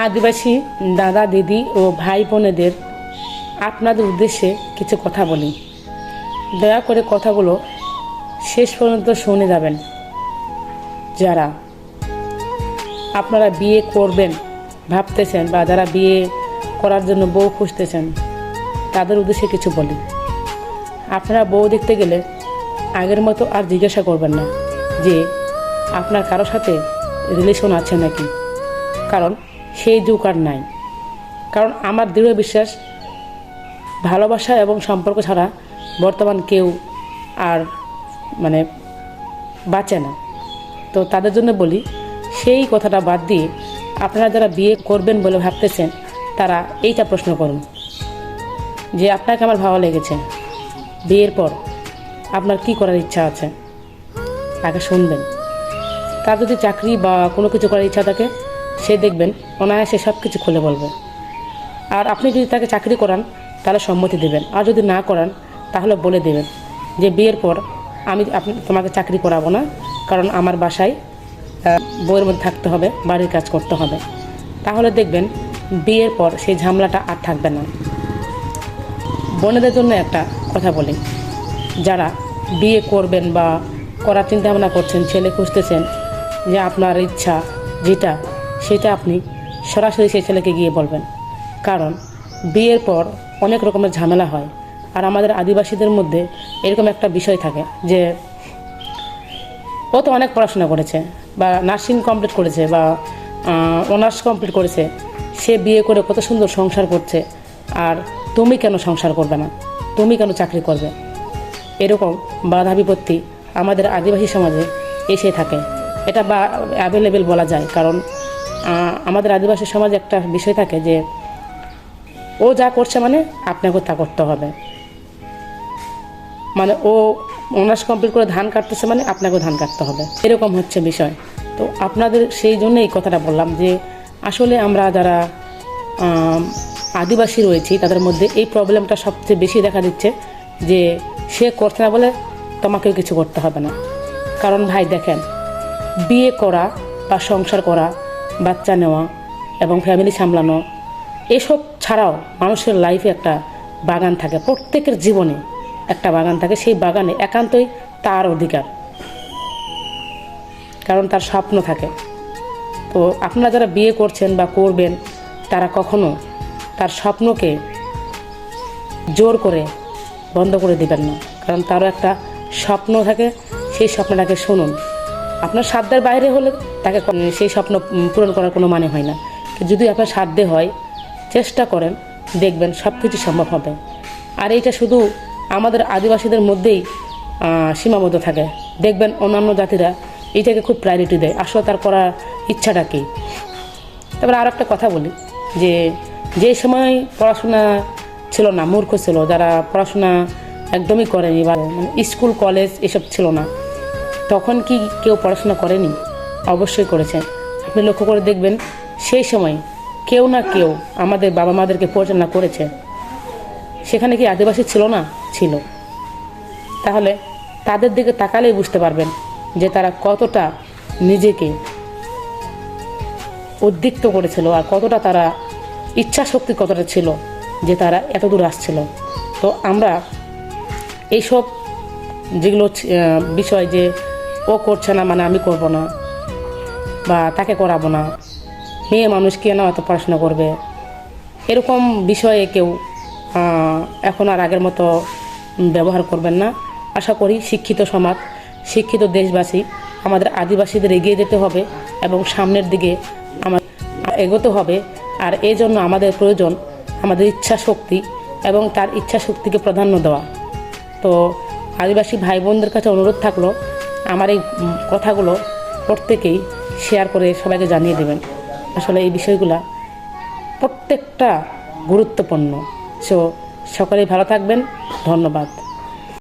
আদিবাসী দাদা দিদি ও ভাই বোনেদের আপনাদের উদ্দেশ্যে কিছু কথা বলি। দয়া করে কথাগুলো শেষ পর্যন্ত শুনে যাবেন। যারা আপনারা বিয়ে করবেন ভাবতেছেন বা যারা বিয়ে করার জন্য বউ খুঁজতেছেন তাদের উদ্দেশ্যে কিছু বলি। আপনারা বউ দেখতে গেলে আগের মতো আর জিজ্ঞাসা করবেন না যে আপনার কারোর সাথে রিলেশন আছে নাকি, কারণ সেই যুগ আর নাই। কারণ আমার দৃঢ় বিশ্বাস ভালোবাসা এবং সম্পর্ক ছাড়া বর্তমান কেউ আর বাঁচে না। তো তাদের জন্য বলি, সেই কথাটা বাদ দিয়ে আপনারা যারা বিয়ে করবেন বলে ভাবতেছেন তারা এইটা প্রশ্ন করুন যে আপনাকে আমার ভালো লেগেছে, বিয়ের পর আপনার কি করার ইচ্ছা আছে আগে শুনবেন। তার যদি চাকরি বা কোনো কিছু করার ইচ্ছা থাকে সে দেখবেন অনায়াসে সব কিছু খুলে বলবে। আর আপনি যদি তাকে চাকরি করান তাহলে সম্মতি দেবেন, আর যদি না করান তাহলে বলে দেবেন যে বিয়ের পর আমি তোমাকে চাকরি করাবো না, কারণ আমার বাসায় বউয়ের মধ্যে থাকতে হবে, বাড়ির কাজ করতে হবে। তাহলে দেখবেন বিয়ের পর সেই ঝামেলাটা আর থাকবে না। বোনেদের জন্য একটা কথা বলি, যারা বিয়ে করবেন বা করার চিন্তা ভাবনা করছেন, ছেলে খুঁজতেছেন, যে আপনার ইচ্ছা যেটা সেটা আপনি সরাসরি সেই ছেলেকে গিয়ে বলবেন। কারণ বিয়ের পর অনেক রকমের ঝামেলা হয়। আর আমাদের আদিবাসীদের মধ্যে এরকম একটা বিষয় থাকে যে ও তো অনেক পড়াশোনা করেছে বা নার্সিং কমপ্লিট করেছে বা অনার্স কমপ্লিট করেছে, সে বিয়ে করে কত সুন্দর সংসার করছে, আর তুমি কেন সংসার করবে না, তুমি কেন চাকরি করবে? এরকম বাধা বিপত্তি আমাদের আদিবাসী সমাজে এসে থাকে। এটা অ্যাভেলেবেল বলা যায়, কারণ আমাদের আদিবাসী সমাজে একটা বিষয় থাকে যে ও যা করছে আপনাকেও তা করতে হবে, ও অনার্স কমপ্লিট করে ধান কাটতেছে আপনাকেও ধান কাটতে হবে, এরকম হচ্ছে বিষয়। তো আপনাদের সেই জন্য এই কথাটা বললাম যে আসলে আমরা যারা আদিবাসী রয়েছি তাদের মধ্যে এই প্রবলেমটা সবচেয়ে বেশি দেখা দিচ্ছে যে সে করছে না বলে তোমাকেও কিছু করতে হবে না। কারণ ভাই দেখেন, বিয়ে করা বা সংসার করা, বাচ্চা নেওয়া এবং ফ্যামিলি সামলানো, এসব ছাড়াও মানুষের লাইফে একটা বাগান থাকে, প্রত্যেকের জীবনে একটা বাগান থাকে। সেই বাগানে একান্তই তার অধিকার, কারণ তার স্বপ্ন থাকে। তো আপনারা যারা বিয়ে করছেন বা করবেন তারা কখনো তার স্বপ্নকে জোর করে বন্ধ করে দিবেন না, কারণ তারও একটা স্বপ্ন থাকে। সেই স্বপ্নটাকে শুনুন। আপনার সাধ্যের বাইরে হলে তাকে সেই স্বপ্ন পূরণ করার কোনো মানে হয় না। যদি আপনার সাধ্যে হয়, চেষ্টা করেন, দেখবেন সব কিছু সম্ভব হবে। আর এইটা শুধু আমাদের আদিবাসীদের মধ্যেই সীমাবদ্ধ থাকে। দেখবেন অন্যান্য জাতিরা এইটাকে খুব প্রায়োরিটি দেয়, আসলে তার করার ইচ্ছাটা কী। তারপরে আর একটা কথা বলি, যে সময় পড়াশোনা ছিল না, মূর্খ ছিল, যারা পড়াশোনা একদমই করেনি বা স্কুল কলেজ এসব ছিল না, তখন কি কেউ পড়াশোনা করেনি? অবশ্যই করেছে। আপনি লক্ষ্য করে দেখবেন সেই সময় কেউ না কেউ আমাদের বাবা মাদেরকে পরিচালনা করেছে। সেখানে কি আদিবাসী ছিল না? ছিল। তাহলে তাদের দিকে তাকালেই বুঝতে পারবেন যে তারা কতটা নিজেকে উদ্দীপ্ত করেছিল আর কতটা তারা ইচ্ছা শক্তি কতটা ছিল যে তারা এত দূর আসছিল। তো আমরা এইসব যেগুলো বিষয় যে ও করছে না আমি করব না বা তাকে করাবো না, মেয়ে মানুষ কেন এত পড়াশোনা করবে, এরকম বিষয়ে কেউ এখন আর আগের মতো ব্যবহার করবেন না। আশা করি শিক্ষিত সমাজ, শিক্ষিত দেশবাসী, আমাদের আদিবাসীদের এগিয়ে যেতে হবে এবং সামনের দিকে আমাদের এগোতে হবে। আর এই জন্য আমাদের প্রয়োজন আমাদের ইচ্ছা শক্তি এবং তার ইচ্ছা শক্তিকে প্রাধান্য দেওয়া। তো আদিবাসী ভাই বোনদের কাছে অনুরোধ থাকলো, আমার এই কথাগুলো প্রত্যেকেই শেয়ার করে সবাইকে জানিয়ে দেবেন। আসলে এই বিষয়গুলো প্রত্যেকটা গুরুত্বপূর্ণ। সো সকলেই ভালো থাকবেন। ধন্যবাদ।